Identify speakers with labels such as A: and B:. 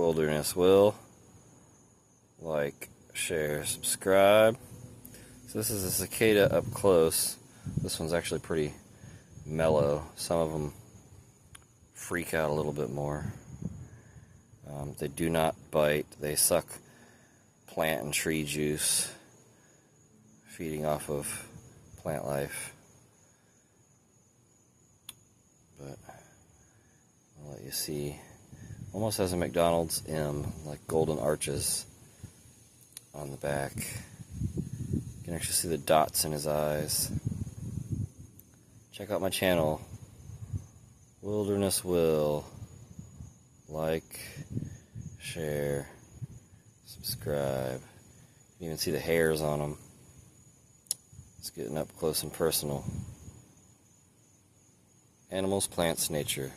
A: Wilderness will. Like, share, subscribe. So this is a cicada up close. This one's actually pretty mellow. Some of them freak out a little bit more. They do not bite. They suck plant and tree juice, feeding off of plant life. But I'll let you see. Almost has a McDonald's M, like golden arches on the back. You can actually see the dots in his eyes. Check out my channel, Wilderness Will. Like, share, subscribe. You can even see the hairs on him. It's getting up close and personal. Animals, plants, nature.